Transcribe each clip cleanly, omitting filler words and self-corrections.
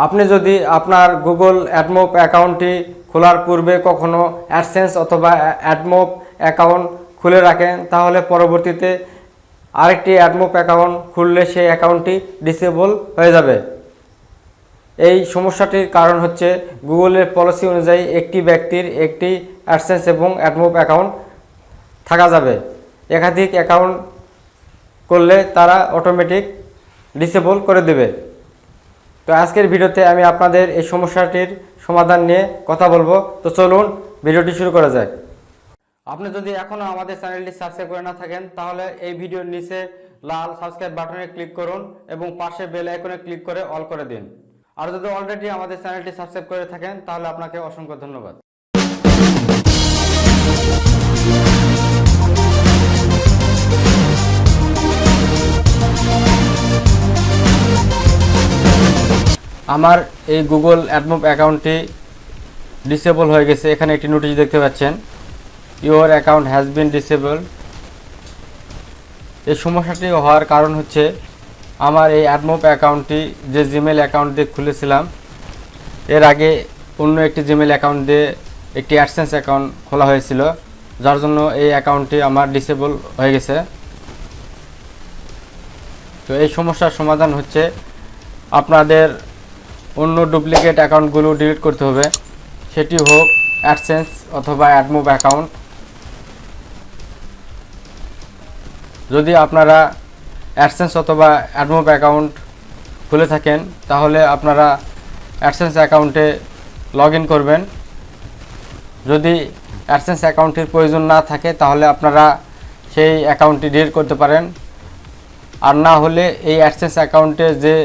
আপনি যদি আপনার গুগল অ্যাডমোব অ্যাকাউন্টটি খোলার পূর্বে কখনো অ্যাডসেন্স অথবা অ্যাডমোব অ্যাকাউন্ট খুলে রাখেন, তাহলে পরবর্তীতে আরেকটি অ্যাডমোব অ্যাকাউন্ট খুললে সেই অ্যাকাউন্টটি ডিসেবল হয়ে যাবে। এই সমস্যাটির কারণ হচ্ছে গুগলের পলিসি অনুযায়ী একটি ব্যক্তির একটি অ্যাডসেন্স এবং অ্যাডমোব অ্যাকাউন্ট থাকা যাবে। একাধিক অ্যাকাউন্ট করলে তারা অটোমেটিক ডিসেবল করে দেবে। তো আজকের ভিডিওতে আমি আপনাদের এই সমস্যাটির সমাধান নিয়ে কথা বলবো। তো চলুন ভিডিওটি শুরু করা যায়। আপনি যদি এখনও আমাদের চ্যানেলটি সাবস্ক্রাইব করে না থাকেন, তাহলে এই ভিডিওর নিচে লাল সাবস্ক্রাইব বাটনে ক্লিক করুন এবং পাশে বেল আইকনে ক্লিক করে অল করে দিন। আর যদি অলরেডি আমাদের চ্যানেলটি সাবস্ক্রাইব করে থাকেন, তাহলে আপনাকে অসংখ্য ধন্যবাদ। আমার এই গুগল অ্যাডমোব অ্যাকাউন্টটি ডিসেবল হয়ে গেছে। এখানে একটি নোটিশ দেখতে পাচ্ছেন, your account has been disable. এই সমস্যাটি হওয়ার কারণ হচ্ছে আমার এই অ্যাডমোব অ্যাকাউন্টটি যে জিমেল অ্যাকাউন্ট দিয়ে খুলেছিলাম, এর আগে অন্য একটি জিমেল অ্যাকাউন্ট দিয়ে একটি অ্যাডসেন্স অ্যাকাউন্ট খোলা হয়েছিল, যার জন্য এই অ্যাকাউন্টটি আমার ডিসেবল হয়ে গেছে। তো এই সমস্যার সমাধান হচ্ছে আপনাদের অন্য ডুপ্লিকেট অ্যাকাউন্টগুলো ডিলিট করতে হবে, সেটি হোক অ্যাডসেন্স অথবা অ্যাডমোব অ্যাকাউন্ট। যদি আপনারা অ্যাডসেন্স অথবা অ্যাডমোব অ্যাকাউন্ট খুলে থাকেন, তাহলে আপনারা অ্যাডসেন্স অ্যাকাউন্টে লগ ইন করবেন। যদি অ্যাডসেন্স অ্যাকাউন্টের প্রয়োজন না থাকে, তাহলে আপনারা সেই অ্যাকাউন্টটি ডিলিট করতে পারেন। আর না হলে এই অ্যাডসেন্স অ্যাকাউন্টে যে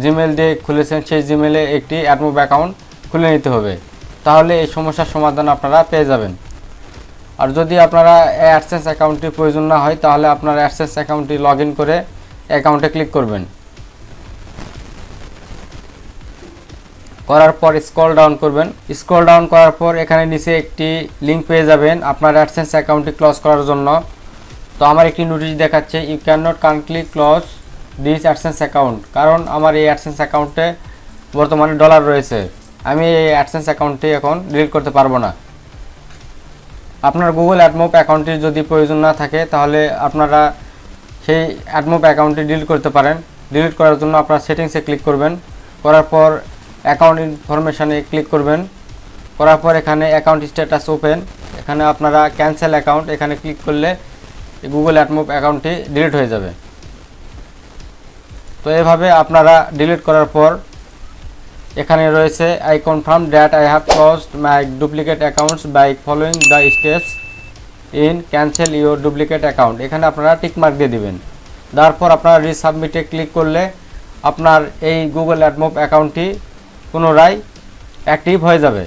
জিমেল দিয়ে খুলেছেন, সেই জিমেলে একটি অ্যাডমোব অ্যাকাউন্ট খুলে নিতে হবে, তাহলে এই সমস্যার সমাধান আপনারা পেয়ে যাবেন। আর যদি আপনারা অ্যাডসেন্স অ্যাকাউন্টটি প্রয়োজন না হয়, তাহলে আপনারা অ্যাডসেন্স অ্যাকাউন্টটি লগ ইন করে অ্যাকাউন্টে ক্লিক করবেন। করার পর স্ক্রল ডাউন করবেন। স্ক্রল ডাউন করার পর এখানে নিচে একটি লিঙ্ক পেয়ে যাবেন আপনার অ্যাডসেন্স অ্যাকাউন্টটি ক্লোজ করার জন্য। তো আমার একটি নোটিশ দেখাচ্ছে, you can not currently close this AdSense account. কারণ আমার এই অ্যাডসেন্স অ্যাকাউন্টে বর্তমানে ডলার রয়েছে, আমি এই অ্যাডসেন্স অ্যাকাউন্টটি এখন ডিলিট করতে পারবো না। আপনার গুগল অ্যাডমোব অ্যাকাউন্টটি যদি প্রয়োজন না থাকে, তাহলে আপনারা সেই অ্যাডমোব অ্যাকাউন্টটি ডিলিট করতে পারেন। ডিলিট করার জন্য আপনারা সেটিংসে ক্লিক করবেন। করার পর অ্যাকাউন্ট ইনফরমেশানে ক্লিক করবেন। করার পর এখানে অ্যাকাউন্ট স্ট্যাটাস ওপেন, এখানে আপনারা ক্যান্সেল অ্যাকাউন্ট এখানে ক্লিক করলে গুগল অ্যাডমোব অ্যাকাউন্টটি ডিলিট হয়ে যাবে। তো এভাবে আপনারা ডিলিট করার পর এখানে রয়েছে, I confirm that I have closed my duplicate accounts by following the steps in cancel your duplicate account. এখানে আপনারা টিকমার্ক দিয়ে দিবেন। তারপর আপনারা রিসাবমিটে ক্লিক করলে আপনার এই গুগল অ্যাডমোব অ্যাকাউন্টটি পুনরায় অ্যাক্টিভ হয়ে যাবে।